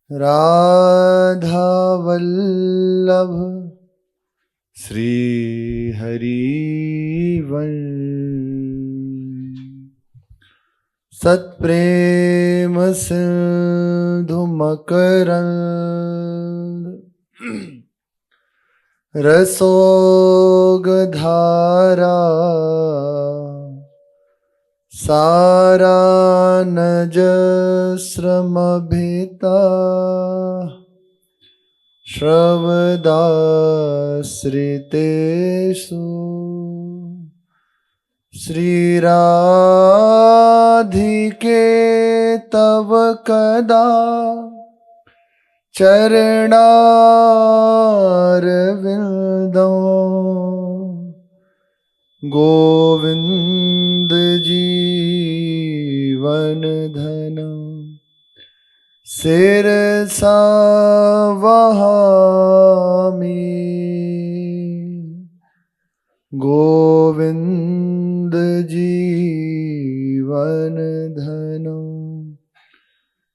राधा वल्लभ श्री हरिवंश सत्प्रेम सिंधु मकरंद रसोगधारा सारानजस्रमभिता श्रवदाश्रितेषु श्रीराधिके तव कदा चरणारविंदो गोविंद जीवन धन शिरसा वहामि गोविंद जीवन धन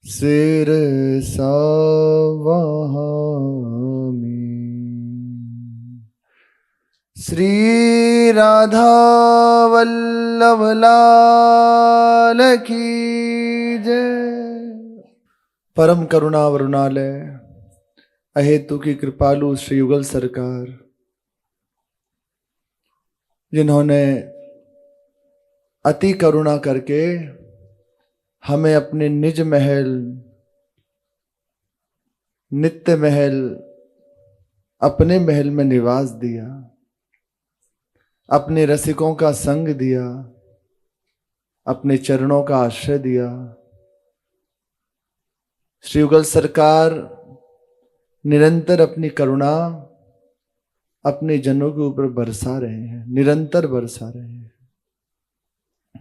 शिरसा वहामि। श्री राधा वल्लभ लाल की जय। परम करुणा वरुणालय अहेतु की कृपालु श्री युगल सरकार, जिन्होंने अति करुणा करके हमें अपने निज महल नित्य महल अपने महल में निवास दिया, अपने रसिकों का संग दिया, अपने चरणों का आश्रय दिया। श्री युगल सरकार निरंतर अपनी करुणा अपने जनों के ऊपर बरसा रहे हैं, निरंतर बरसा रहे हैं।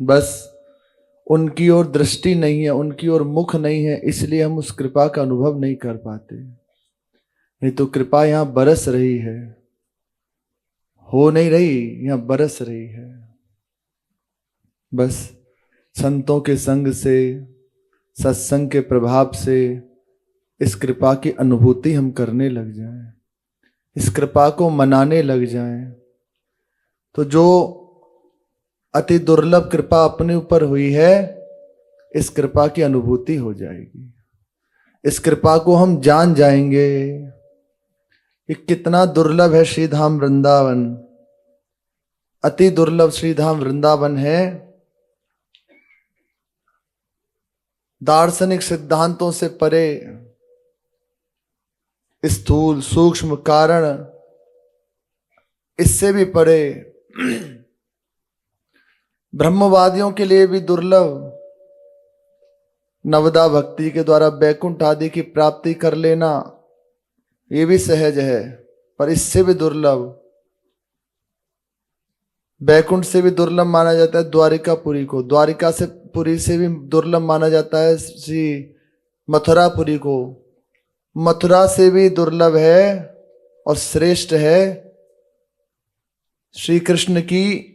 बस उनकी ओर दृष्टि नहीं है, उनकी ओर मुख नहीं है, इसलिए हम उस कृपा का अनुभव नहीं कर पाते। नहीं तो कृपा यहां बरस रही है, हो नहीं रही, यहां बरस रही है। बस संतों के संग से, सत्संग के प्रभाव से इस कृपा की अनुभूति हम करने लग जाएं, इस कृपा को मनाने लग जाएं, तो जो अति दुर्लभ कृपा अपने ऊपर हुई है, इस कृपा की अनुभूति हो जाएगी। इस कृपा को हम जान जाएंगे कि कितना दुर्लभ है श्रीधाम वृंदावन। अति दुर्लभ श्रीधाम वृंदावन है। दार्शनिक सिद्धांतों से परे, स्थूल सूक्ष्म कारण इससे भी परे, ब्रह्मवादियों के लिए भी दुर्लभ। नवदा भक्ति के द्वारा बैकुंठ आदि की प्राप्ति कर लेना ये भी सहज है, पर इससे भी दुर्लभ, बैकुंठ से भी दुर्लभ माना जाता है द्वारिकापुरी को, द्वारिका से पुरी से भी दुर्लभ माना जाता है श्री मथुरापुरी को, मथुरा से भी दुर्लभ है और श्रेष्ठ है श्री कृष्ण की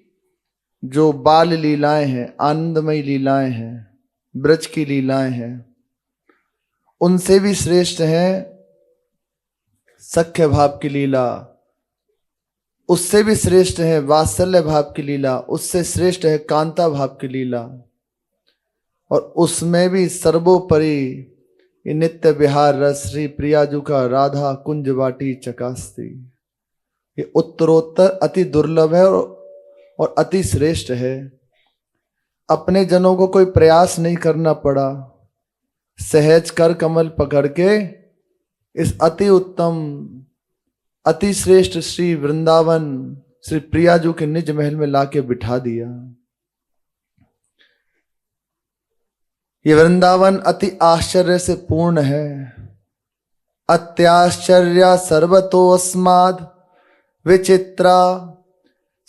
जो बाल लीलाएं हैं, आनंदमयी लीलाएं हैं, ब्रज की लीलाएं हैं, उनसे भी श्रेष्ठ है सख्य भाव की लीला, उससे भी श्रेष्ठ है वात्सल्य भाव की लीला, उससे श्रेष्ठ है कांता भाव की लीला, और उसमें भी सर्वोपरि ये नित्य विहार रस श्री प्रियाजू का राधा कुंज वाटी चकास्ती, ये उत्तरोत्तर अति दुर्लभ है और अति श्रेष्ठ है। अपने जनों को कोई प्रयास नहीं करना पड़ा, सहज कर कमल पकड़ के इस अति उत्तम अति श्रेष्ठ श्री वृंदावन श्री प्रियाजू के निज महल में लाके बिठा दिया। ये वृंदावन अति आश्चर्य से पूर्ण है। अत्याश्चर्या सर्वतोस्माद् विचित्रा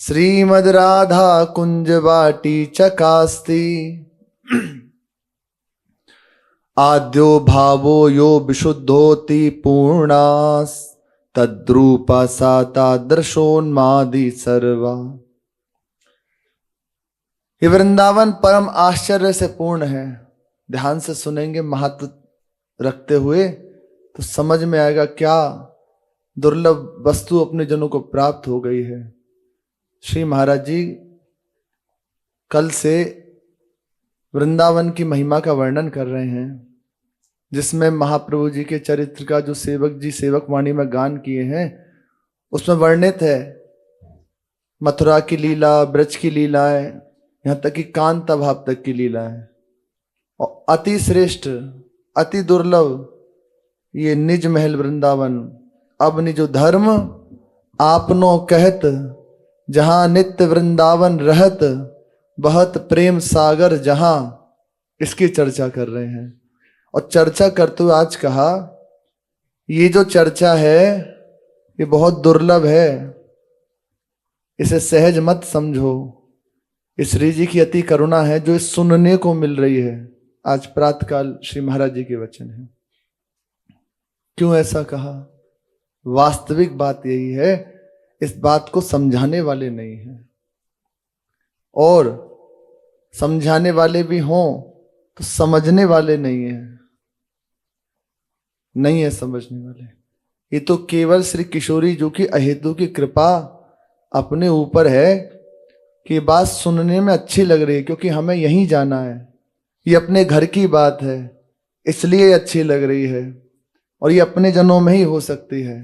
श्रीमद् राधा कुंज वाटी चकास्ती। आद्यो भावो यो विशुद्धोति पूर्णास तद्रूपा सा तादृशोन्मादि सर्वा। ये वृंदावन परम आश्चर्य से पूर्ण है। ध्यान से सुनेंगे, महत्व रखते हुए तो समझ में आएगा क्या दुर्लभ वस्तु अपने जनों को प्राप्त हो गई है। श्री महाराज जी कल से वृंदावन की महिमा का वर्णन कर रहे हैं, जिसमें महाप्रभु जी के चरित्र का जो सेवक जी सेवक वाणी में गान किए हैं उसमें वर्णित है मथुरा की लीला, ब्रज की लीलाएं, यहां तक कि कांता भाव तक की लीलाएं। और अति श्रेष्ठ अति दुर्लभ ये निज महल वृंदावन, अब निजो धर्म आपनो कहत, जहां नित्य वृंदावन रहत, बहत प्रेम सागर जहां, इसकी चर्चा कर रहे हैं। और चर्चा करते हुए आज कहा ये जो चर्चा है ये बहुत दुर्लभ है, इसे सहज मत समझो। इस श्री जी की अति करुणा है जो इस सुनने को मिल रही है। आज प्रातःकाल श्री महाराज जी के वचन है। क्यों ऐसा कहा? वास्तविक बात यही है, इस बात को समझाने वाले नहीं हैं, और समझाने वाले भी हों तो समझने वाले नहीं हैं, नहीं है समझने वाले। ये तो केवल श्री किशोरी जो की अहेतु की कृपा अपने ऊपर है कि बात सुनने में अच्छी लग रही है, क्योंकि हमें यहीं जाना है, ये अपने घर की बात है इसलिए अच्छी लग रही है, और ये अपने जनों में ही हो सकती है।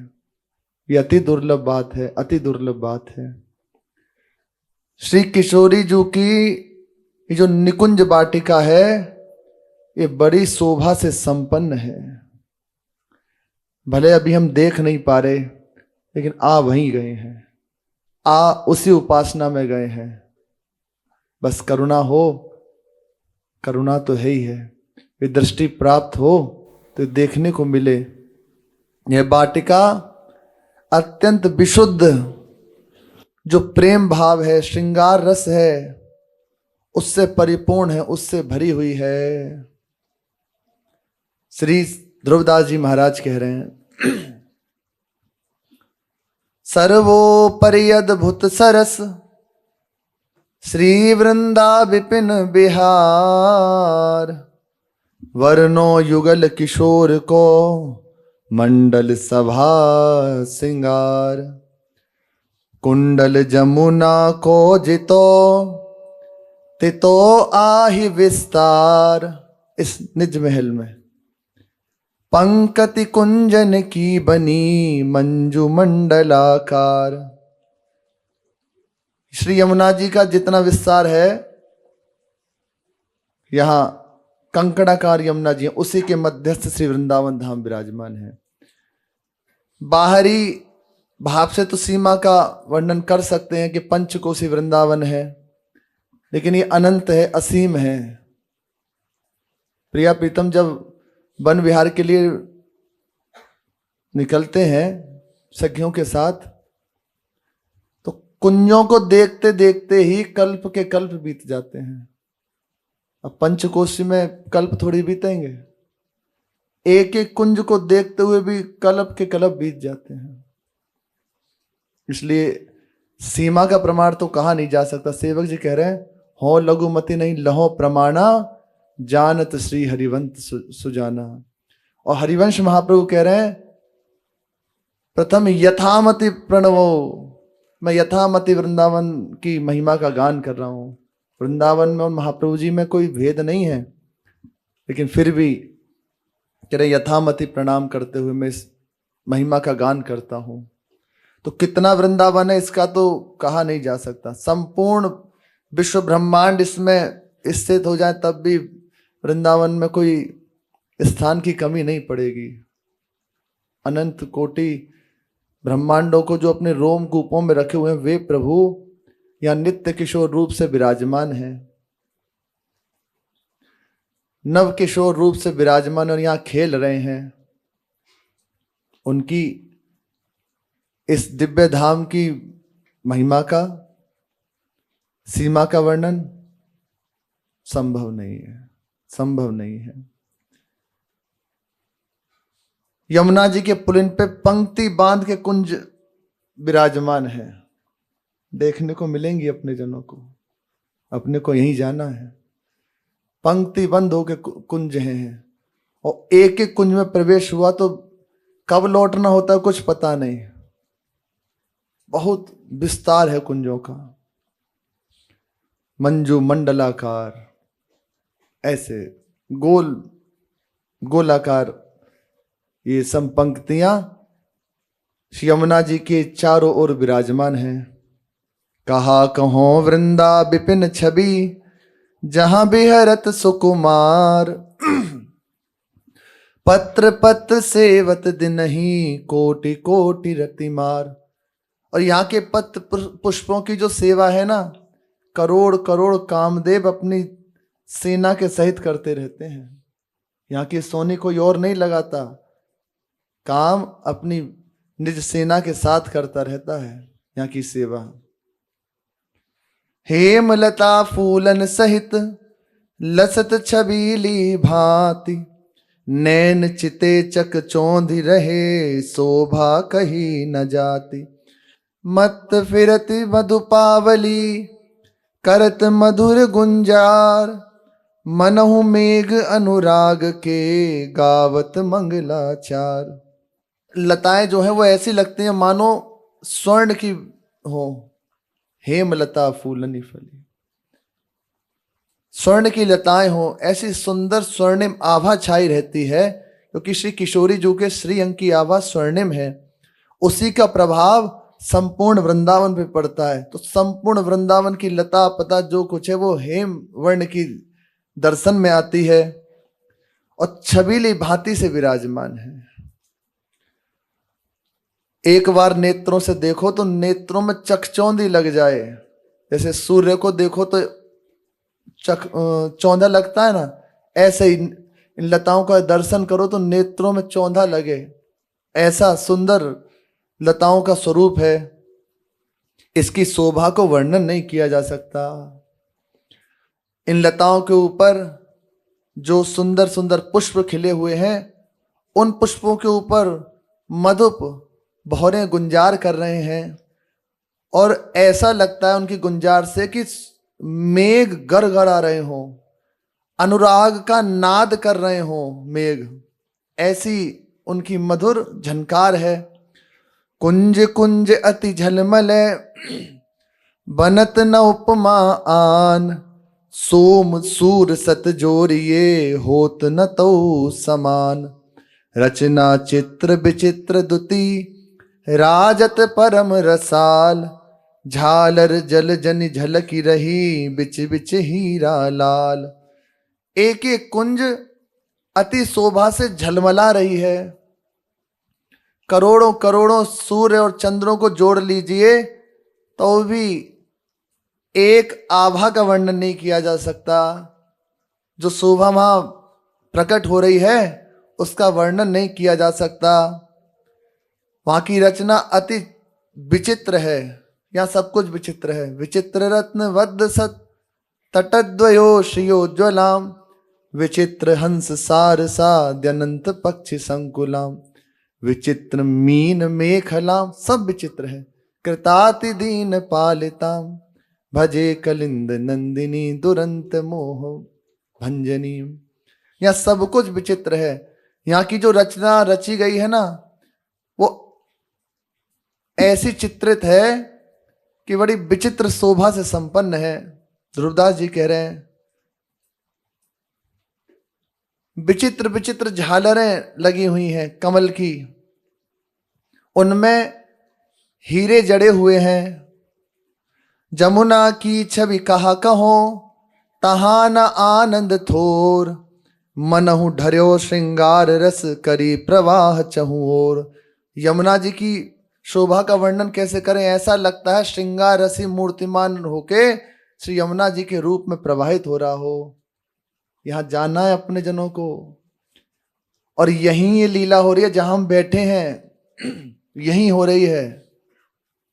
ये अति दुर्लभ बात है, अति दुर्लभ बात है। श्री किशोरी जी की ये जो निकुंज वाटिका है ये बड़ी शोभा से संपन्न है। भले अभी हम देख नहीं पा रहे, लेकिन आ वहीं गए हैं, आ उसी उपासना में गए हैं। बस करुणा हो, करुणा तो है ही है, ये दृष्टि प्राप्त हो तो देखने को मिले। यह वाटिका अत्यंत विशुद्ध जो प्रेम भाव है, श्रृंगार रस है, उससे परिपूर्ण है, उससे भरी हुई है। श्री ध्रुवदास जी महाराज कह रहे हैं सर्वोपरि अद्भुत सरस श्री वृंदा विपिन बिहार, वर्णो युगल किशोर को मंडल सभा सिंगार, कुंडल जमुना को जितो तितो आहि विस्तार। इस निज महल में पंकति कुंजन की बनी मंजू मंडलाकार। श्री यमुना जी का जितना विस्तार है, यहां कंकड़ाकार यमुना जी, उसी के मध्यस्थ श्री वृंदावन धाम विराजमान है। बाहरी भाव से तो सीमा का वर्णन कर सकते हैं कि पंचकोशी वृंदावन है, लेकिन ये अनंत है, असीम है। प्रिया प्रीतम जब वन विहार के लिए निकलते हैं सखियों के साथ, तो कुंजों को देखते देखते ही कल्प के कल्प बीत जाते हैं। अब पंचकोशी में कल्प थोड़ी बीतेंगे, एक एक कुंज को देखते हुए भी कल्प के कल्प बीत जाते हैं। इसलिए सीमा का प्रमाण तो कहा नहीं जा सकता। सेवक जी कह रहे हैं हो लघुमति नहीं लहो प्रमाणा, जानत श्री हरिवंत सुजाना। और हरिवंश महाप्रभु कह रहे हैं प्रथम यथामति प्रणवो, मैं यथामति वृंदावन की महिमा का गान कर रहा हूं। वृंदावन में और महाप्रभु जी में कोई भेद नहीं है, लेकिन फिर भी कह रहे यथामति प्रणाम करते हुए मैं इस महिमा का गान करता हूं। तो कितना वृंदावन है इसका तो कहा नहीं जा सकता। संपूर्ण विश्व ब्रह्मांड इसमें स्थित हो जाए तब भी वृंदावन में कोई स्थान की कमी नहीं पड़ेगी। अनंत कोटि ब्रह्मांडों को जो अपने रोम कूपों में रखे हुए हैं वे प्रभु यहाँ नित्य किशोर रूप से विराजमान है, नव किशोर रूप से विराजमान और यहाँ खेल रहे हैं। उनकी इस दिव्य धाम की महिमा का, सीमा का वर्णन संभव नहीं है, संभव नहीं है। यमुना जी के पुलिन पे पंक्ति बांध के कुंज विराजमान है, देखने को मिलेंगी अपने जनों को, अपने को यहीं जाना है। पंक्ति बंद होके कुंज हैं, और एक एक कुंज में प्रवेश हुआ तो कब लौटना होता है कुछ पता नहीं। बहुत विस्तार है कुंजों का, मंजू मंडलाकार, ऐसे गोल गोलाकार ये सब पंक्तियां यमुना जी के चारों ओर विराजमान हैं। कहा कहो वृंदा विपिन छवि, जहां बिहरत सुकुमार। पत्र पत्र सेवत दिनहि, कोटि कोटि रतिमार। और यहाँ के पत्र पुष्पों की जो सेवा है ना, करोड़ करोड़ कामदेव अपनी सेना के सहित करते रहते हैं। यहाँ की सोनी कोई और नहीं लगाता, काम अपनी निज सेना के साथ करता रहता है यहाँ की सेवा। हेमलता फूलन सहित लसत छबीली भांति, नैन चिते चक चौंधी रहे, शोभा कही न जाती। मत फिरति मधुपावली, करत मधुर गुंजार। मनहु मेघ अनुराग के, गावत मंगलाचार। लताएं जो है वो ऐसी लगती हैं मानो स्वर्ण की हो। हेमलता फूलनी फली, स्वर्ण की लताएं हो, ऐसी सुंदर स्वर्णिम आभा छाई रहती है। क्योंकि श्री किशोरी जी के श्री अंग की आभा स्वर्णिम है, उसी का प्रभाव संपूर्ण वृंदावन पे पड़ता है। तो संपूर्ण वृंदावन की लता पता जो कुछ है वो हेम वर्ण की दर्शन में आती है और छबीली भांति से विराजमान है। एक बार नेत्रों से देखो तो नेत्रों में चकचौंधी लग जाए। जैसे सूर्य को देखो तो चौंधा लगता है ना, ऐसे ही इन लताओं का दर्शन करो तो नेत्रों में चौंधा लगे। ऐसा सुंदर लताओं का स्वरूप है, इसकी शोभा को वर्णन नहीं किया जा सकता। इन लताओं के ऊपर जो सुंदर सुंदर पुष्प खिले हुए हैं, उन पुष्पों के ऊपर मधुप भौरे गुंजार कर रहे हैं और ऐसा लगता है उनकी गुंजार से कि मेघ गड़गड़ा रहे हों, अनुराग का नाद कर रहे हों मेघ। ऐसी उनकी मधुर झनकार है। कुंज कुंज अति झलमल, बनत न उपमा आन। सोम सूर सत जोरिए, होत न तो समान। रचना चित्र विचित्र दुति, राजत परम रसाल। झालर जल जनि झलकी रही, बिच बिच हीरा लाल। एक एक कुंज अति शोभा से झलमला रही है। करोड़ों करोड़ों सूर्य और चंद्रों को जोड़ लीजिए तो भी एक आभा का वर्णन नहीं किया जा सकता। जो शोभा वहां प्रकट हो रही है उसका वर्णन नहीं किया जा सकता। वहां की रचना अति विचित्र है, यहाँ सब कुछ विचित्र है। विचित्र रत्न वद्द सत, तटद्वयो श्रियोज्वलाम। विचित्र हंस सार साद्यनंत पक्षी संकुलाम। विचित्र मीन मेखलाम, सब विचित्र है। कृताति दीन पालिताम, भजे कलिंद नंदिनी दुरंत मोह भंजनी। यहाँ सब कुछ विचित्र है। यहाँ की जो रचना रची गई है ना, वो ऐसी चित्रित है कि बड़ी विचित्र शोभा से संपन्न है। ध्रुवदास जी कह रहे हैं, विचित्र विचित्र झालरें लगी हुई हैं कमल की, उनमें हीरे जड़े हुए हैं। जमुना की छवि कहा कहो, तहां न आनंद थोर। मनहु ढर्यो श्रृंगार रस, करी प्रवाह चहु ओर। यमुना जी की शोभा का वर्णन कैसे करें, ऐसा लगता है श्रृंगार रसी मूर्तिमान होके श्री यमुना जी के रूप में प्रवाहित हो रहा हो। यहाँ जाना है अपने जनों को, और यहीं ये लीला हो रही है जहां हम बैठे हैं, यहीं हो रही है।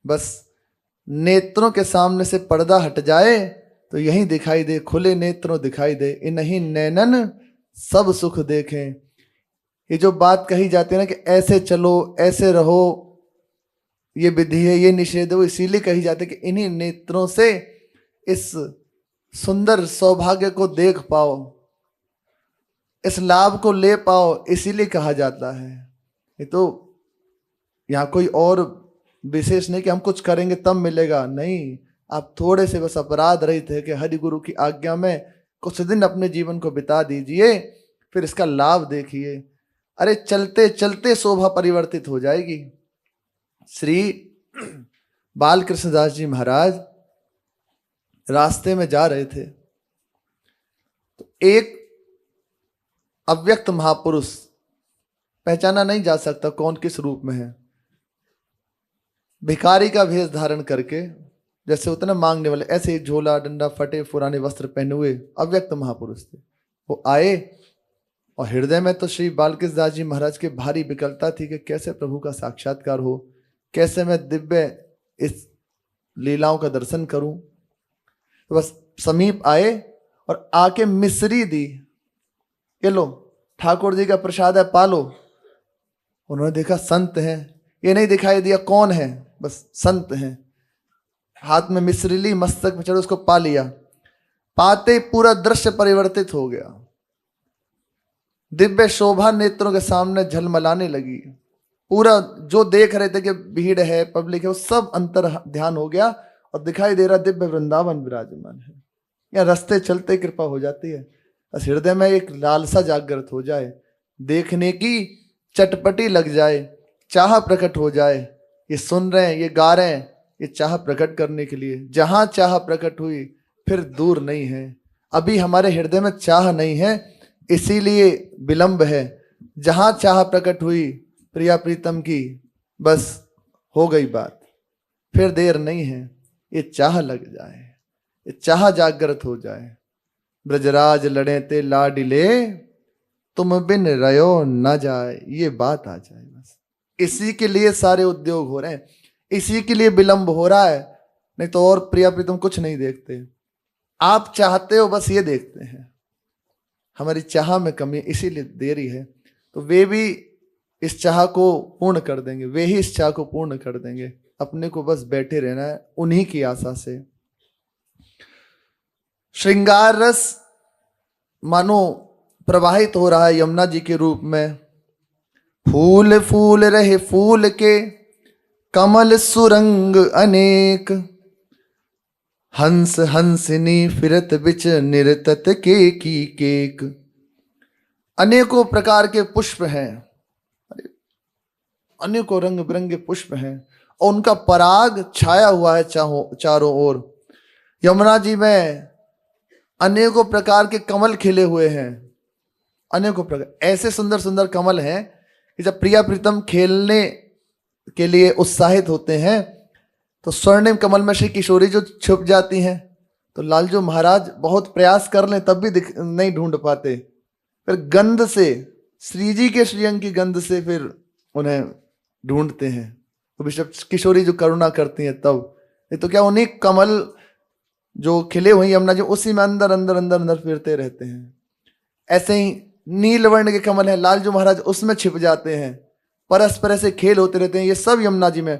बस नेत्रों के सामने से पर्दा हट जाए तो यहीं दिखाई दे, खुले नेत्रों दिखाई दे। इन्हीं नैनन सब सुख देखें। ये जो बात कही जाती है ना कि ऐसे चलो ऐसे रहो, ये विधि है ये निषेध है, वो इसीलिए कही जाती है कि इन्हीं नेत्रों से इस सुंदर सौभाग्य को देख पाओ, इस लाभ को ले पाओ, इसीलिए कहा जाता है। ये तो यहाँ कोई और विशेष नहीं कि हम कुछ करेंगे तब मिलेगा, नहीं। आप थोड़े से बस अपराध रहित है कि हरि गुरु की आज्ञा में कुछ दिन अपने जीवन को बिता दीजिए, फिर इसका लाभ देखिए। अरे चलते चलते शोभा परिवर्तित हो जाएगी। श्री बाल कृष्णदास जी महाराज रास्ते में जा रहे थे तो एक अव्यक्त महापुरुष, पहचाना नहीं जा सकता कौन किस रूप में है, भिखारी का भेष धारण करके, जैसे उतना मांगने वाले, ऐसे ही झोला डंडा फटे पुराने वस्त्र पहने हुए अव्यक्त महापुरुष थे। वो आए और हृदय में तो श्री बालकृष्ण दास जी महाराज के भारी विकलता थी कि कैसे प्रभु का साक्षात्कार हो, कैसे मैं दिव्य इस लीलाओं का दर्शन करूं। तो बस समीप आए और आके मिश्री दी, ये लो ठाकुर जी का प्रसाद है, पालो। उन्होंने देखा संत हैं, ये नहीं दिखाई दिया कौन है, बस संत हैं। हाथ में मिश्री ली, मस्तक में चढ़े, उसको पा लिया। पाते पूरा दृश्य परिवर्तित हो गया, दिव्य शोभा नेत्रों के सामने झलमलाने लगी। पूरा जो देख रहे थे कि भीड़ है, पब्लिक है, वो सब अंतर ध्यान हो गया और दिखाई दे रहा दिव्य वृंदावन विराजमान है। या रास्ते चलते कृपा हो जाती है, बस हृदय में एक लालसा जागृत हो जाए, देखने की चटपटी लग जाए, चाह प्रकट हो जाए। ये सुन रहे हैं, ये गा रहे हैं, ये चाह प्रकट करने के लिए। जहां चाह प्रकट हुई फिर दूर नहीं है। अभी हमारे हृदय में चाह नहीं है, इसीलिए विलंब है। जहां चाह प्रकट हुई प्रिया प्रीतम की, बस हो गई बात, फिर देर नहीं है। ये चाह लग जाए, ये चाह जागृत हो जाए। ब्रजराज लड़े ते लाडिले, तुम बिन रयो न जाए, ये बात आ जाए। बस इसी के लिए सारे उद्योग हो रहे हैं, इसी के लिए विलंब हो रहा है, नहीं तो और प्रिया प्रीतम कुछ नहीं देखते। आप चाहते हो, बस ये देखते हैं। हमारी चाह में कमी, इसीलिए देरी है। तो वे भी इस चाह को पूर्ण कर देंगे, वे ही इस चाह को पूर्ण कर देंगे। अपने को बस बैठे रहना है उन्हीं की आशा से। श्रृंगार रस मानो प्रवाहित हो रहा है यमुना जी के रूप में। फूल फूल रहे फूल के, कमल सुरंग अनेक, हंस हंसनी फिरत बिच निरतत के की केक। अनेकों प्रकार के पुष्प हैं, अनेकों रंग बिरंगे पुष्प हैं और उनका पराग छाया हुआ है चारों ओर। यमुना जी में अनेकों प्रकार के कमल खिले हुए हैं, अनेकों प्रकार ऐसे सुंदर सुंदर कमल हैं कि जब प्रिया प्रीतम खेलने के लिए उत्साहित होते हैं तो स्वर्णिम कमल में श्री किशोरी जो छुप जाती हैं, तो लालजू महाराज बहुत प्रयास कर लें तब भी नहीं ढूंढ पाते। फिर गंध से, श्री जी के श्रीअंग की गंध से फिर उन्हें ढूंढते हैं। तो बिशप किशोरी जो करुणा करती हैं तब, नहीं तो क्या उन्हीं कमल जो खिले हुए यमुना जी उसी में अंदर अंदर अंदर अंदर फिरते रहते हैं। ऐसे ही नीलवर्ण के कमल हैं, लालजू महाराज उसमें छिप जाते हैं, परस्पर ऐसे खेल होते रहते हैं। ये सब यमुना जी में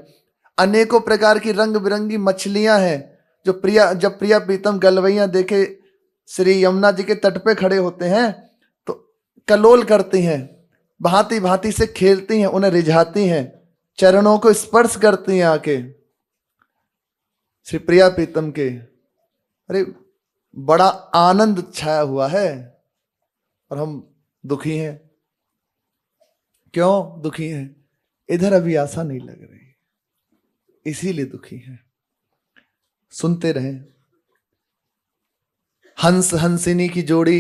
अनेकों प्रकार की रंग बिरंगी मछलियां हैं जो जब प्रिया प्रीतम गलवैयां देखे श्री यमुना जी के तट पे खड़े होते हैं तो कलोल करती हैं, भांति भांति से खेलती हैं, उन्हें रिझाती हैं, चरणों को स्पर्श करती हैं आके श्री प्रिया प्रीतम के। अरे बड़ा आनंद छाया हुआ है और हम दुखी हैं। क्यों दुखी हैं? इधर अभी आशा नहीं लग रही, इसीलिए दुखी हैं। सुनते रहें। हंस हंसिनी की जोड़ी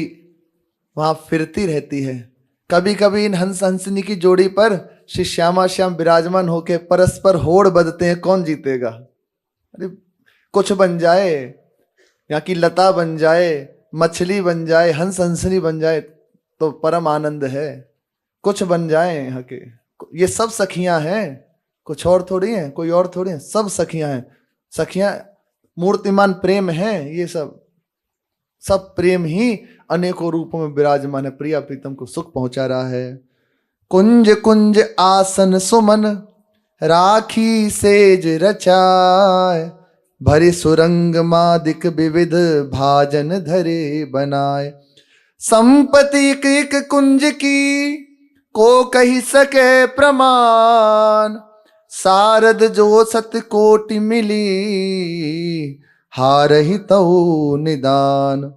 वहां फिरती रहती है। कभी कभी इन हंस हंसिनी की जोड़ी पर श्री श्यामा श्याम विराजमान होके परस्पर होड़ बदते हैं, कौन जीतेगा। अरे कुछ बन जाए, यहाँ की लता बन जाए, मछली बन जाए, हंस हंसिनी बन जाए तो परम आनंद है। कुछ बन जाए यहाँ के, ये सब सखियां हैं, कुछ और थोड़ी हैं, कोई और थोड़ी हैं, सब सखियां हैं। सखियां मूर्तिमान प्रेम है, ये सब प्रेम ही अनेकों रूपों में विराजमान है, प्रिया प्रीतम को सुख पहुंचा रहा है। कुंज कुंज आसन सुमन राखी सेज रचाए, भरी सुरंग मादिक विविध भाजन धरे बनाए। संपत्ति एक एक कुंज की को कही सके प्रमाण, सारद जो सत कोटि मिली, हारहि तऊ निदान।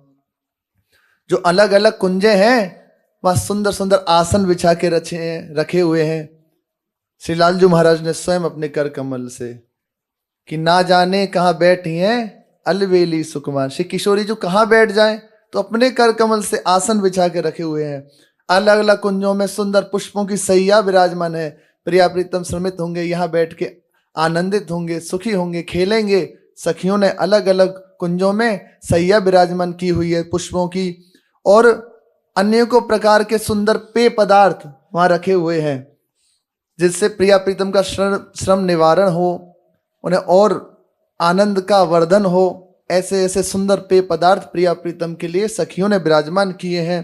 जो अलग अलग कुंजे हैं वहां सुंदर सुंदर आसन बिछा के रखे हुए हैं श्री लालजू महाराज ने स्वयं अपने कर कमल से, कि ना जाने कहाँ बैठी हैं अलवेली सुकुमार। श्री किशोरी जो कहाँ बैठ जाएं तो अपने कर कमल से आसन बिछा के रखे हुए हैं। अलग अलग कुंजों में सुंदर पुष्पों की सैया विराजमान है। प्रिया प्रीतम श्रमित होंगे, यहाँ बैठ के आनंदित होंगे, सुखी होंगे, खेलेंगे। सखियों ने अलग अलग कुंजों में सैया विराजमान की हुई है पुष्पों की, और अनेकों प्रकार के सुंदर पेय पदार्थ वहां रखे हुए हैं, जिससे प्रिया प्रीतम का श्रम निवारण हो, उन्हें और आनंद का वर्धन हो। ऐसे ऐसे सुंदर पेय पदार्थ प्रिया प्रीतम के लिए सखियों ने विराजमान किए हैं।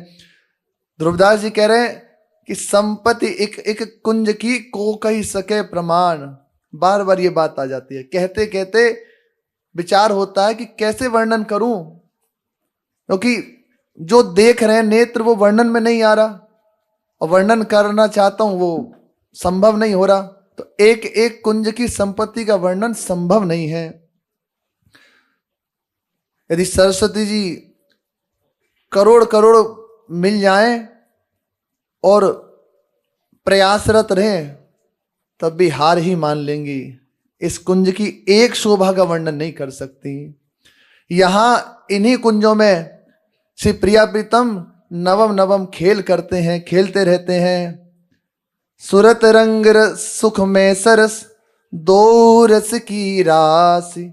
ध्रुवदास जी कह रहे हैं कि संपत्ति एक एक कुंज की को कही सके प्रमाण। बार बार ये बात आ जाती है, कहते कहते विचार होता है कि कैसे वर्णन करूं, क्योंकि जो देख रहे हैं नेत्र वो वर्णन में नहीं आ रहा, और वर्णन करना चाहता हूं वो संभव नहीं हो रहा। तो एक एक कुंज की संपत्ति का वर्णन संभव नहीं है। यदि सरस्वती जी करोड़ करोड़ मिल जाएं और प्रयासरत रहें तब भी हार ही मान लेंगी। इस कुंज की एक शोभा का वर्णन नहीं कर सकती। यहां इन्हीं कुंजों में श्री प्रिया प्रीतम नवम नवम खेल करते हैं, खेलते रहते हैं। सुरत रंग सुख में सरस, दो रस की राशि,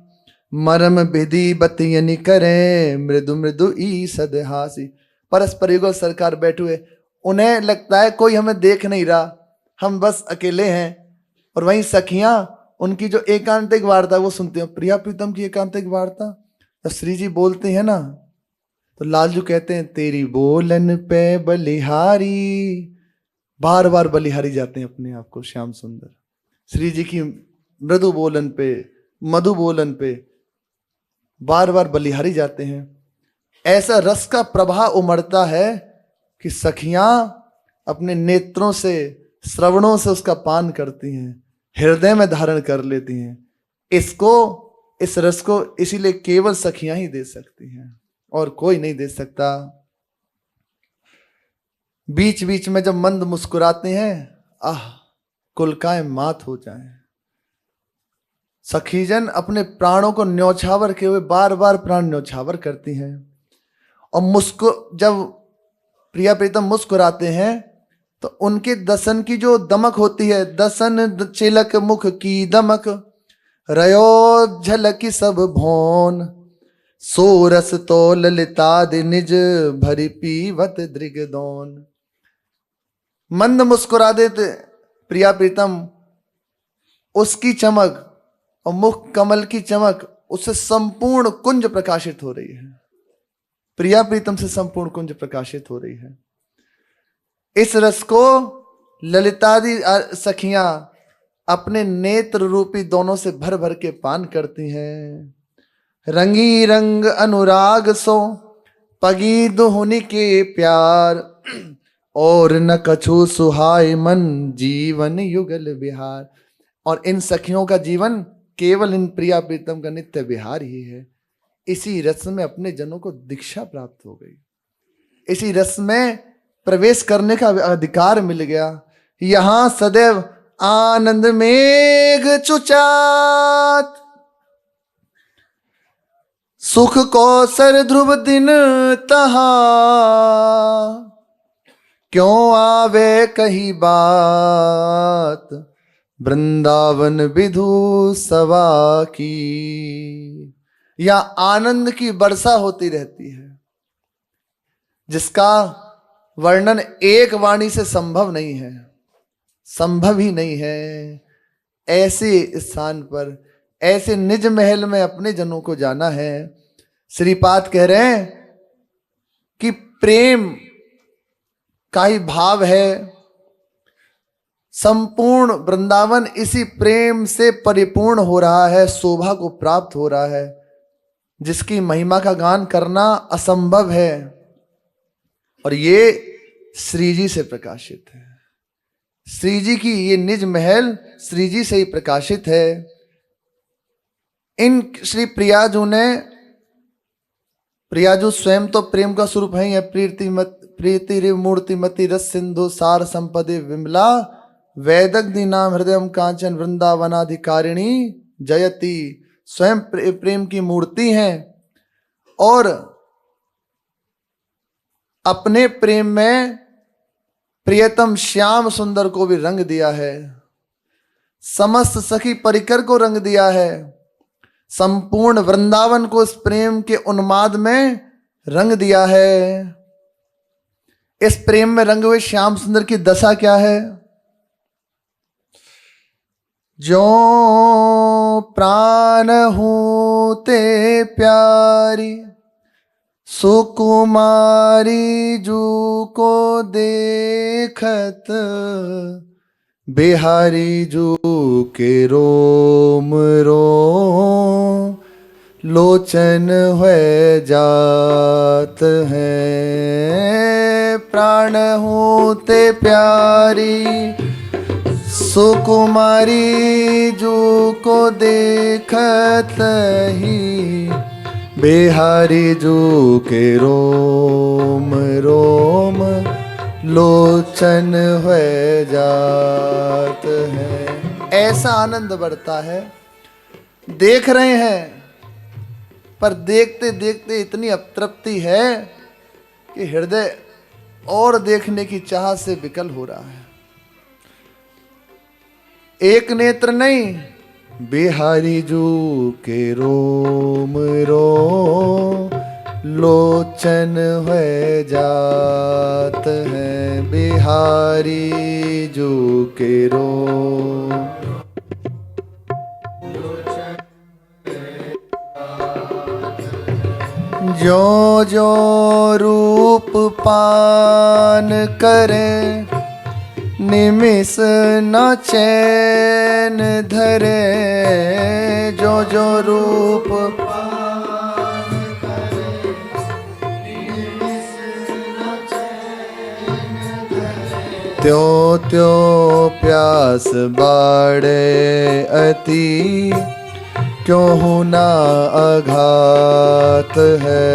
मरम विधि बतियन करे, मृदु मृदु ईसद हासी। परस्पर युगल सरकार बैठे हुए, उन्हें लगता है कोई हमें देख नहीं रहा, हम बस अकेले हैं। और वहीं सखियां उनकी जो एकांतिक वार्ता वो सुनते हैं। प्रिया प्रीतम की एकांतिक वार्ता जब श्री जी बोलते हैं ना, तो लालजू कहते हैं तेरी बोलन पे बलिहारी, बार बार बलिहारी जाते हैं अपने आप को श्याम सुंदर। श्री जी की मृदु बोलन पे, मधु बोलन पे बार बार बलिहारी जाते हैं। ऐसा रस का प्रवाह उमड़ता है कि सखियां अपने नेत्रों से, श्रवणों से उसका पान करती हैं, हृदय में धारण कर लेती हैं। इस रस को इसीलिए केवल सखियां ही दे सकती हैं, और कोई नहीं दे सकता। बीच बीच में जब मंद मुस्कुराते हैं, आह कुलकाएं मात हो जाएं। सखीजन अपने प्राणों को न्यौछावर किए हुए बार बार प्राण न्यौछावर करती हैं। और जब प्रिया प्रीतम मुस्कुराते हैं तो उनके दसन की जो दमक होती है, दसन चिलक मुख की दमक, रयो झलकी सब भौन, सोरस तो ललिताद निज भरी पीवत दृगदौन। मंद मुस्कुरा देते प्रिया प्रीतम, उसकी चमक और मुख कमल की चमक, उससे संपूर्ण कुंज प्रकाशित हो रही है। प्रिया प्रीतम से संपूर्ण कुंज प्रकाशित हो रही है। इस रस को ललितादि सखियां अपने नेत्र रूपी दोनों से भर भर के पान करती हैं। रंगी रंग अनुराग सो पगी दुहुनी के प्यार, और न कछु सुहाय मन जीवन युगल बिहार। और इन सखियों का जीवन केवल इन प्रिया प्रीतम का नित्य विहार ही है। इसी रस में अपने जनों को दीक्षा प्राप्त हो गई, इसी रस में प्रवेश करने का अधिकार मिल गया। यहां सदैव आनंद मेघ चुचात, सुख कौसर ध्रुव दिन तहा, क्यों आवे कही बात, वृंदावन विधु सवा की। या आनंद की वर्षा होती रहती है, जिसका वर्णन एक वाणी से संभव नहीं है, संभव ही नहीं है। ऐसे स्थान पर, ऐसे निज महल में अपने जनों को जाना है। श्रीपाद कह रहे हैं कि प्रेम का ही भाव है। संपूर्ण वृंदावन इसी प्रेम से परिपूर्ण हो रहा है, शोभा को प्राप्त हो रहा है, जिसकी महिमा का गान करना असंभव है। और ये श्री जी से प्रकाशित है। श्री जी की ये निज महल श्री जी से ही प्रकाशित है। इन श्री प्रियाजू ने, प्रियाजू स्वयं तो प्रेम का स्वरूप है, प्रीति मूर्तिमती रस सिंधु सार संपदे विमला वैदग्नि नाम हृदयम कांचन वृंदावनाधिकारिणी जयति। स्वयं प्रेम की मूर्ति हैं और अपने प्रेम में प्रियतम श्याम सुंदर को भी रंग दिया है, समस्त सखी परिकर को रंग दिया है, संपूर्ण वृंदावन को इस प्रेम के उन्माद में रंग दिया है। इस प्रेम में रंगे हुए श्याम सुंदर की दशा क्या है? जो प्राण होते प्यारी सुकुमारी जू को देखत बिहारी जू के रोम रोम लोचन हुए जात हैं। प्राण होते प्यारी सुकुमारी जू को देखत ही बिहारी जू के रोम रोम लोचन हुए जात है। ऐसा आनंद बढ़ता है, देख रहे हैं पर देखते देखते इतनी अतृप्ति है कि हृदय और देखने की चाह से विकल हो रहा है। एक नेत्र नहीं, बिहारी जू के रोम रोम लोचन हुए जात हैं। बिहारी जू के रोम जो जो रूप पान करे निमिष न चैन धरे। जो जो रूप पान करे निमिष न चैन धरे। त्यों त्यों प्यास बाड़े अति क्यों ना आघात है।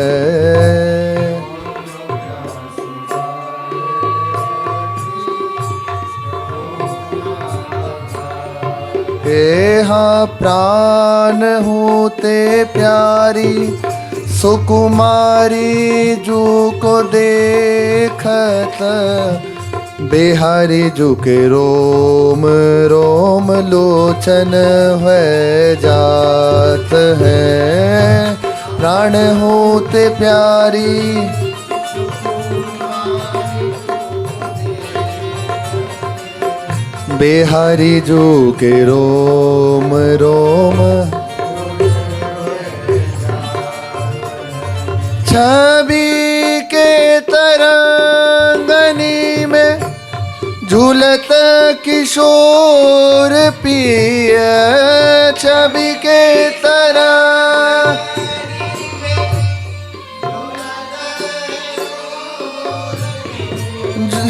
हाँ प्राण होते प्यारी सुकुमारी जू को देखत बिहारी जू के रोम रोम लोचन हुए जात है। प्राण होते प्यारी बिहारी जू के रोम रोम छवि के तरंगनी में झूलत किशोर पिय। छवि के तरंग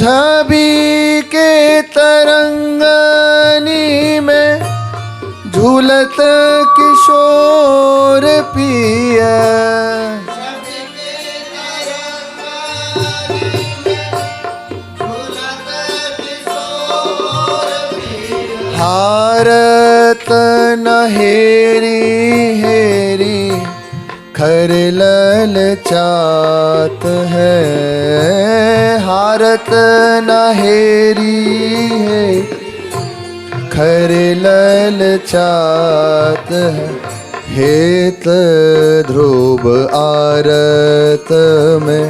छवि के तरंगनी में झूलत किशोर पिय। हारत नहेरी हेरी खर ललचात है। हारत नहेरी है खर ललचात है। हेत ध्रुव आरत में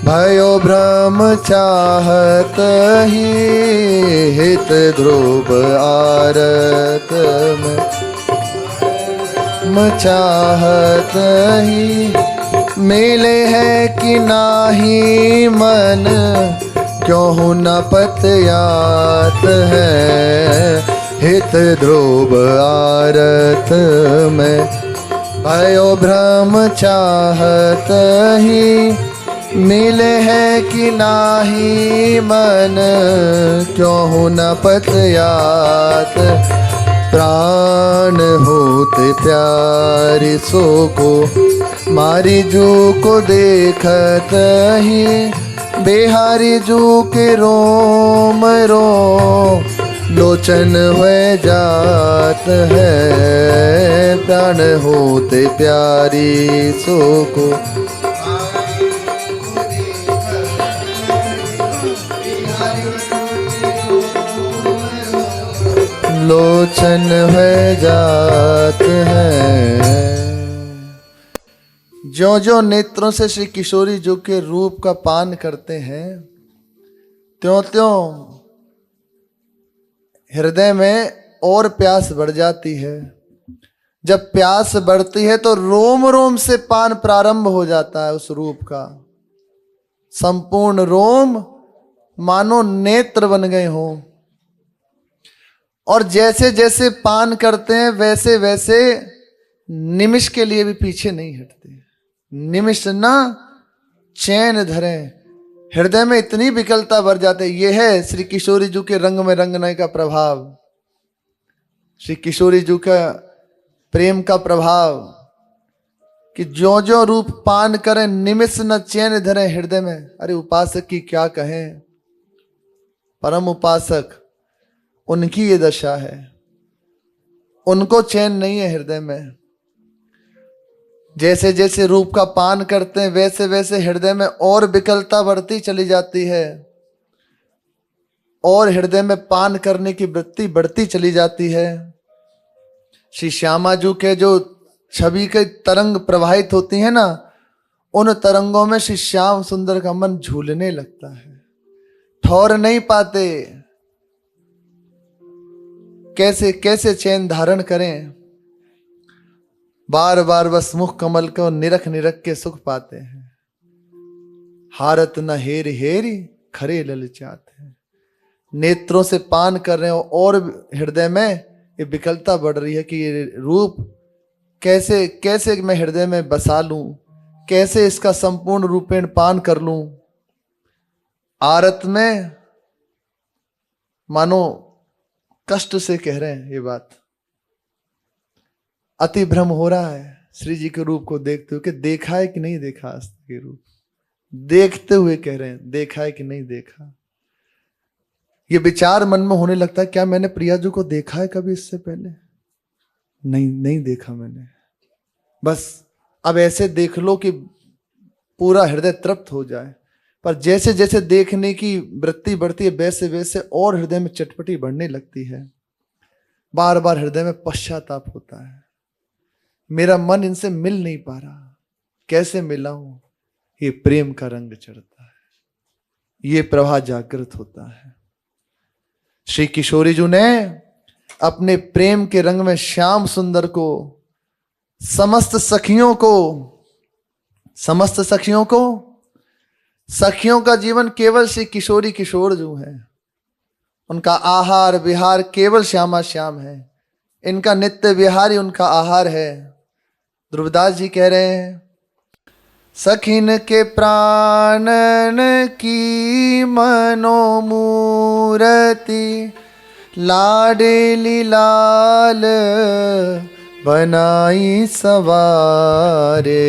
भयो भ्रम चाहत ही। हित ध्रुव आरत में चाहत ही। मेले है कि नाही मन क्यों न पतयात है। हित ध्रुव आरत में भयो भ्रम चाहत ही। मिले है कि नाही मन, क्यों न पतयात। प्राण होते प्यारी सो को, मारी जू को देखत ही। बिहारी जू के रोम रोम, लोचन हुए जात है। प्राण होते प्यारी सो को, लोचन है जात है। ज्यों ज्यों नेत्रों से श्री किशोरी जी के रूप का पान करते हैं, त्यों त्यों हृदय में और प्यास बढ़ जाती है। जब प्यास बढ़ती है तो रोम रोम से पान प्रारंभ हो जाता है उस रूप का। संपूर्ण रोम मानो नेत्र बन गए हों। और जैसे जैसे पान करते हैं वैसे वैसे निमिष के लिए भी पीछे नहीं हटते। निमिष ना चैन धरें, हृदय में इतनी विकलता भर जाते। यह है श्री किशोरी जी के रंग में रंगने का प्रभाव, श्री किशोरी जी का प्रेम का प्रभाव, कि ज्यों ज्यों रूप पान करें निमिष न चैन धरें हृदय में। अरे उपासक की क्या कहें, परम उपासक उनकी ये दशा है, उनको चैन नहीं है हृदय में। जैसे जैसे रूप का पान करते हैं वैसे वैसे हृदय में और विकलता बढ़ती चली जाती है, और हृदय में पान करने की वृत्ति बढ़ती चली जाती है। श्री श्यामा जी के जो छवि के तरंग प्रवाहित होती है ना, उन तरंगों में श्री श्याम सुंदर का मन झूलने लगता है, ठौर नहीं पाते। कैसे कैसे चैन धारण करें, बार बार बस मुख कमल को निरख निरख के सुख पाते हैं। हारत न हेर हेरी खरे ललचात है। नेत्रों से पान कर रहे हो और हृदय में ये विकलता बढ़ रही है कि ये रूप कैसे कैसे मैं हृदय में बसा लूं, कैसे इसका संपूर्ण रूपेण पान कर लूं। आरत में मानो कष्ट से कह रहे हैं ये बात। अति भ्रम हो रहा है श्री जी के रूप को देखते हुए कि देखा है कि नहीं देखा आज तक ये रूप। देखते हुए कह रहे हैं, देखा है कि नहीं देखा। ये विचार मन में होने लगता है, क्या मैंने प्रिया जी को देखा है कभी इससे पहले? नहीं देखा मैंने। बस अब ऐसे देख लो कि पूरा हृदय तृप्त हो जाए। पर जैसे जैसे देखने की वृत्ति बढ़ती है वैसे वैसे और हृदय में चटपटी बढ़ने लगती है। बार बार हृदय में पश्चाताप होता है, मेरा मन इनसे मिल नहीं पा रहा, कैसे मिलाऊं। ये प्रेम का रंग चढ़ता है, ये प्रवाह जागृत होता है। श्री किशोरी जी ने अपने प्रेम के रंग में श्याम सुंदर को, समस्त सखियों को, सखियों का जीवन केवल श्री किशोरी किशोर जो है। उनका आहार विहार केवल श्यामा श्याम है। इनका नित्य विहार ही उनका आहार है। ध्रुवदास जी कह रहे हैं, सखिन के प्राणन की मनोमूर्ति, लाडेली लाल बनाई सवारे।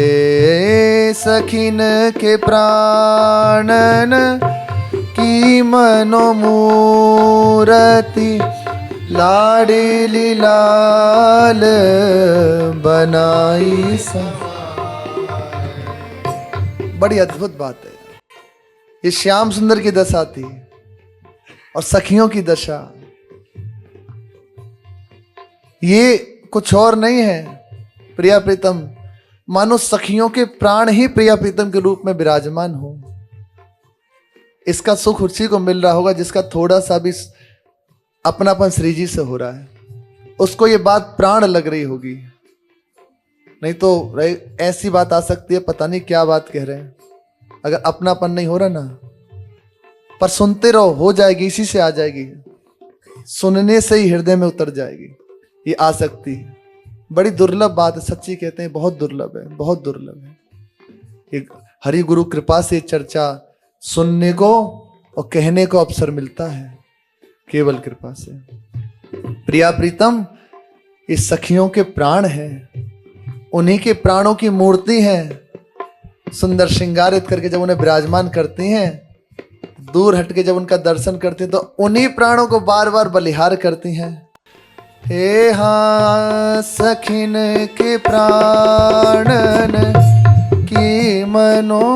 सखिन के प्राणन की मनोमूर्ति, लाडेली लाल बनाई सवारे। बड़ी अद्भुत बात है। ये श्याम सुंदर की दशा थी और सखियों की दशा ये कुछ और नहीं है। प्रिया प्रीतम, मानो सखियों के प्राण ही प्रिया प्रीतम के रूप में विराजमान हो। इसका सुख उसी को मिल रहा होगा जिसका थोड़ा सा भी अपनापन श्री जी से हो रहा है। उसको ये बात प्राण लग रही होगी, नहीं तो ऐसी बात आ सकती है, पता नहीं क्या बात कह रहे हैं। अगर अपनापन नहीं हो रहा ना, पर सुनते रहो, हो जाएगी, इसी से आ जाएगी। सुनने से ही हृदय में उतर जाएगी ये आसक्ति। बड़ी दुर्लभ बात है, सच्ची कहते हैं, बहुत दुर्लभ है, बहुत दुर्लभ है। एक हरि गुरु कृपा से चर्चा सुनने को और कहने को अवसर मिलता है, केवल कृपा से। प्रिया प्रीतम ये सखियों के प्राण हैं, उन्हीं के प्राणों की मूर्ति है। सुंदर श्रृंगारित करके जब उन्हें विराजमान करती हैं, दूर हटके जब उनका दर्शन करती हैं, तो उन्हीं प्राणों को बार बार बलिहार करती हैं। हे हाँ सखिन के प्राणन की मनोमूर्ति,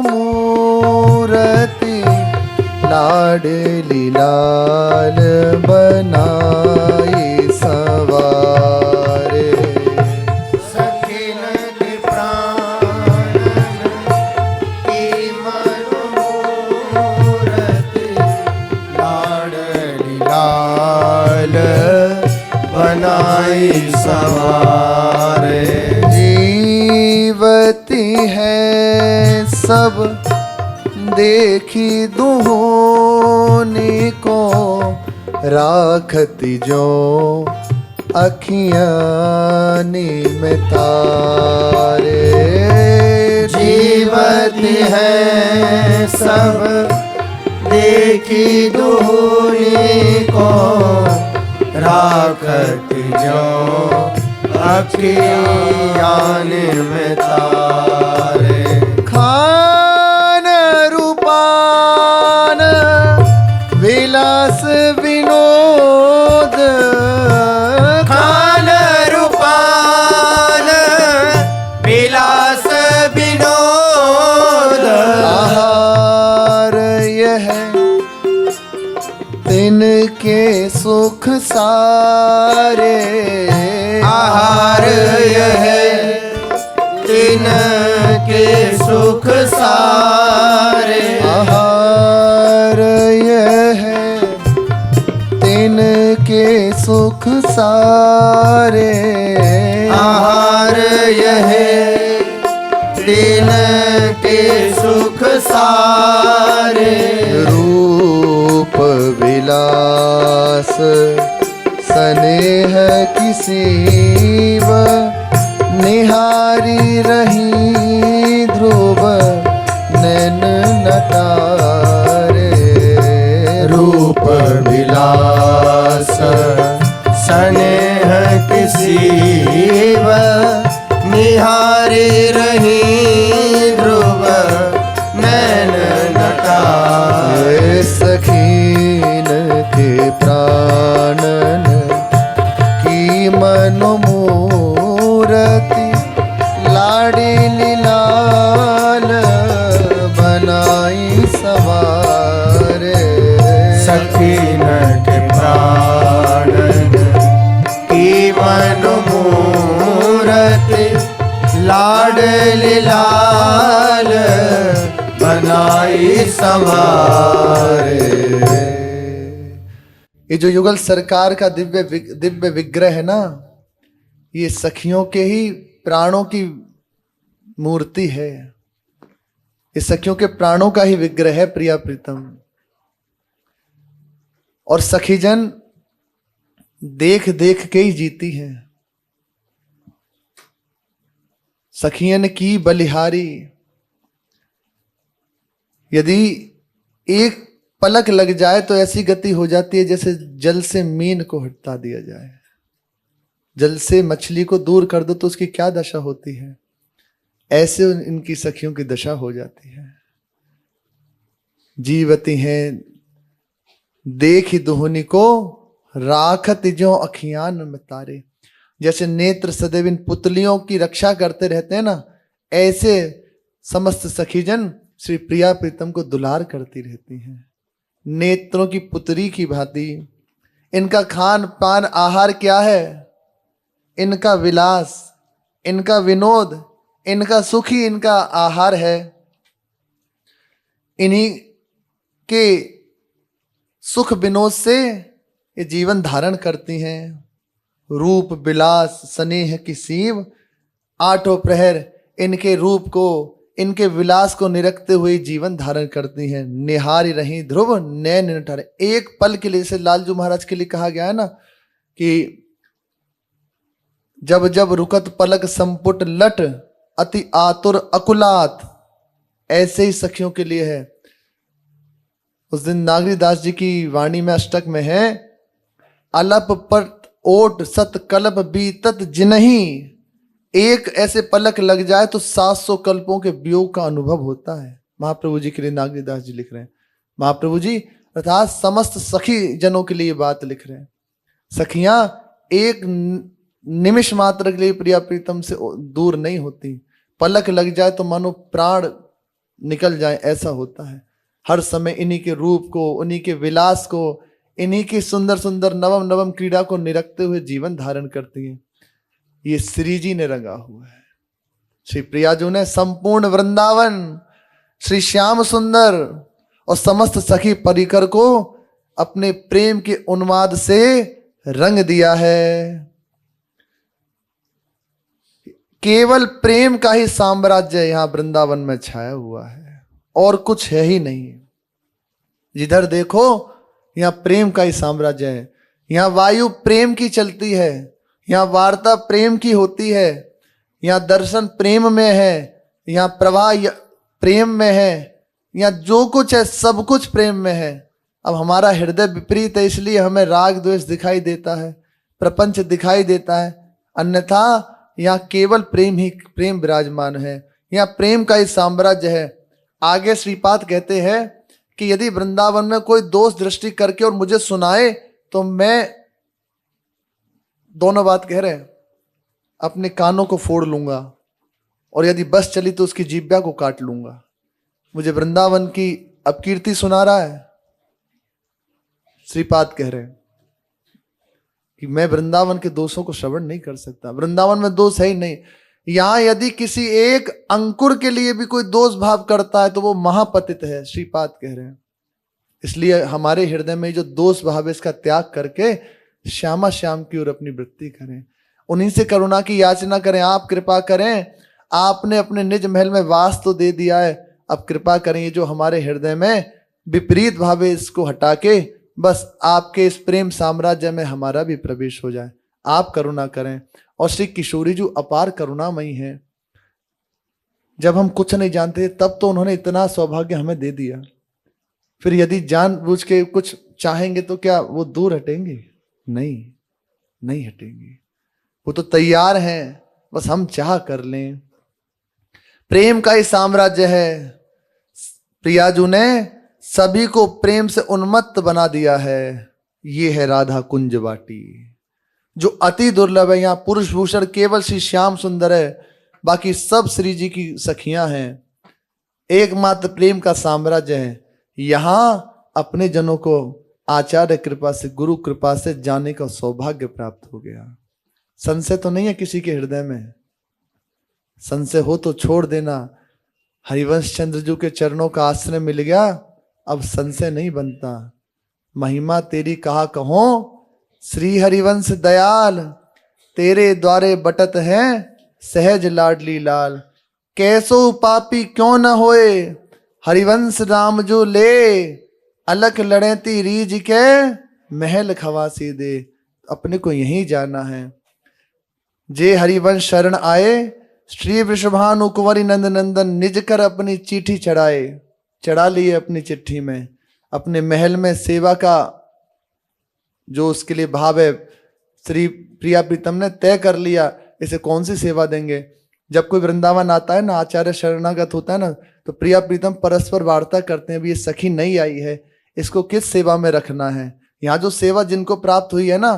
लाडली लाल बनाई सवारे। सखिन के प्राणन की मनोमूर्ति, लाडली लाल बनाई सवारे। जीवती है सब देखी दुहोनी को, राखती जो अखियाँ में तारे। जीवती है सब देखी दुहोनी को, राखत जो अखियाँ में तारे। खान रूपान विलास विनोद, खान रूपान विलास विनोद, आहार यह तिनके सुख सारे। आहार यह तिनके सुख सारे। आहार यह तिनके सुख सारे। आहार यह तिनके सुख सारे। रूप विलास स्नेह किसीव, निहारी रही ध्रुव नैन नटारे। रूप विलास स्नेह किसीव, निहारी रही ध्रुव नैन नटारे। सखीन के प्राणन की मनोमूर्ति, लाडली लाल बनाई सवारे। सखीन के प्राणन की मनोमूर्ति, लाडली लाल बनाई सवारे। ये जो युगल सरकार का दिव्य विग्रह है ना, ये सखियों के ही प्राणों की मूर्ति है। ये सखियों के प्राणों का ही विग्रह है प्रिया प्रीतम। और सखीजन देख देख के ही जीती हैं। सखियन की बलिहारी, यदि एक पलक लग जाए तो ऐसी गति हो जाती है जैसे जल से मीन को हटा दिया जाए। जल से मछली को दूर कर दो तो उसकी क्या दशा होती है, ऐसे इनकी सखियों की दशा हो जाती है। जीवती हैं देख दुहनी को, राखत जो अखियान में तारे। जैसे नेत्र सदैव इन पुतलियों की रक्षा करते रहते हैं ना, ऐसे समस्त सखीजन श्री प्रिया प्रीतम को दुलार करती रहती हैं। नेत्रों की पुतरी की भांति इनका खान पान आहार क्या है, इनका विलास, इनका विनोद, इनका सुखी इनका आहार है। इन्हीं के सुख विनोद से ये जीवन धारण करती हैं। रूप विलास स्नेह की सीव, आठों प्रहर इनके रूप को, इनके विलास को निरखते हुए जीवन धारण करती हैं। निहारी रही ध्रुव नैन नटारे। एक पल के लिए, जैसे लालजू महाराज के लिए कहा गया है ना कि जब जब रुकत पलक संपुट लट, अति आतुर अकुलात, ऐसे ही सखियों के लिए है। उस दिन नागरीदास जी की वाणी में अष्टक में है, अलप पट ओट सत कल्प बीतत जिनहि, एक ऐसे पलक लग जाए तो 700 कल्पों के वियोग का अनुभव होता है। महाप्रभु जी के लिए नागरीदास जी लिख रहे हैं। महाप्रभु जी अर्थात समस्त सखी जनों के लिए बात लिख रहे हैं। सखियां एक निमिष मात्र के लिए प्रिया प्रीतम से दूर नहीं होती, पलक लग जाए तो मानो प्राण निकल जाए ऐसा होता है। हर समय इन्हीं के रूप को, उन्हीं के विलास को, इन्हीं की सुंदर सुंदर नवम नवम क्रीड़ा को निरखते हुए जीवन धारण करती है। ये श्री जी ने रंगा हुआ है। श्री प्रियाजू ने संपूर्ण वृंदावन, श्री श्याम सुंदर और समस्त सखी परिकर को अपने प्रेम के उन्माद से रंग दिया है। केवल प्रेम का ही साम्राज्य यहां वृंदावन में छाया हुआ है और कुछ है ही नहीं। जिधर देखो यहां प्रेम का ही साम्राज्य है। यहां वायु प्रेम की चलती है, यहां वार्ता प्रेम की होती है, यहां दर्शन प्रेम में है, यहां प्रवाह प्रेम में है, यहां जो कुछ है सब कुछ प्रेम में है। अब हमारा हृदय विपरीत है, इसलिए हमें राग द्वेष दिखाई देता है, प्रपंच दिखाई देता है। अन्यथा यहाँ केवल प्रेम ही प्रेम विराजमान है। यहाँ प्रेम का ही साम्राज्य है। आगे श्रीपाद कहते हैं कि यदि वृंदावन में कोई दोष दृष्टि करके और मुझे सुनाए तो मैं, दोनों बात कह रहे हैं, अपने कानों को फोड़ लूंगा और यदि बस चली तो उसकी जीभ्या को काट लूंगा। मुझे वृंदावन की अपकीर्ति सुना रहा है। श्रीपाद कह रहे हैं कि मैं वृंदावन के दोषों को श्रवण नहीं कर सकता। वृंदावन में दोष है ही नहीं। यहां यदि किसी एक अंकुर के लिए भी कोई दोष भाव करता है तो वो महापतित है, श्रीपाद कह रहे हैं। इसलिए हमारे हृदय में जो दोष भाव है इसका त्याग करके श्यामा श्याम की ओर अपनी वृत्ति करें, उन्हीं से करुणा की याचना करें। आप कृपा करें, आपने अपने निज महल में वास तो दे दिया है, अब कृपा करें ये जो हमारे हृदय में विपरीत भाव है इसको हटा के बस आपके इस प्रेम साम्राज्य में हमारा भी प्रवेश हो जाए। आप करुणा करें। और श्री किशोरी जी अपार करुणामयी हैं। जब हम कुछ नहीं जानते तब तो उन्होंने इतना सौभाग्य हमें दे दिया, फिर यदि जानबूझ के कुछ चाहेंगे तो क्या वो दूर हटेंगे? नहीं, नहीं हटेंगे। वो तो तैयार हैं, बस हम चाह कर लें। प्रेम का ही साम्राज्य है। प्रियाजू ने सभी को प्रेम से उन्मत्त बना दिया है। ये है राधा कुंज वाटी जो अति दुर्लभ है। यहाँ पुरुष भूषण केवल श्री श्याम सुंदर है, बाकी सब श्री जी की सखियां हैं। एकमात्र प्रेम का साम्राज्य है। यहां अपने जनों को आचार्य कृपा से, गुरु कृपा से जाने का सौभाग्य प्राप्त हो गया। संशय तो नहीं है किसी के हृदय में? संशय हो तो छोड़ देना। हरिवंश चंद्र जी के चरणों का आश्रय मिल गया, अब संशय नहीं बनता। महिमा तेरी कहा कहो श्री हरिवंश दयाल, तेरे द्वारे बटत हैं सहज लाडली लाल। कैसो पापी क्यों न होए हरिवंश राम जो ले, अलख लड़ेती रीज के महल खवासी दे। अपने को यही जाना है। जे हरिवंश शरण आए, श्री वृषभानु कुंवरी नंद नंदन निज कर अपनी चिट्ठी चढ़ाए। चढ़ा लिए अपनी चिट्ठी में, अपने महल में सेवा का जो उसके लिए भाव है श्री प्रिया प्रीतम ने तय कर लिया। इसे कौन सी सेवा देंगे? जब कोई वृंदावन आता है ना, आचार्य शरणागत होता है ना, तो प्रिया प्रीतम परस्पर वार्ता करते हैं, भी ये सखी नई आई है, इसको किस सेवा में रखना है। यहाँ जो सेवा जिनको प्राप्त हुई है ना,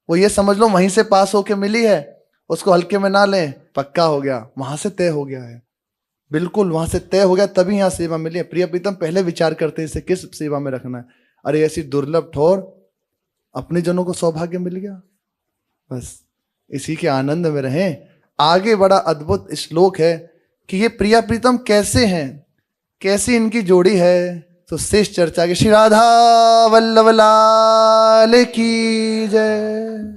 वो ये समझ लो वहीं से पास होके मिली है, उसको हल्के में ना लें। पक्का हो गया, वहां से तय हो गया है, बिल्कुल वहां से तय हो गया, तभी यहाँ सेवा मिली है। प्रिया प्रीतम पहले विचार करते हैं इसे किस सेवा में रखना है। अरे ऐसी दुर्लभ ठोर अपने जनों को सौभाग्य मिल गया, बस इसी के आनंद में रहें। आगे बड़ा अद्भुत श्लोक है कि ये प्रिया प्रीतम कैसे हैं, कैसी इनकी जोड़ी है। तो शेष चर्चा के श्री राधा वल्लभ लाल की जय।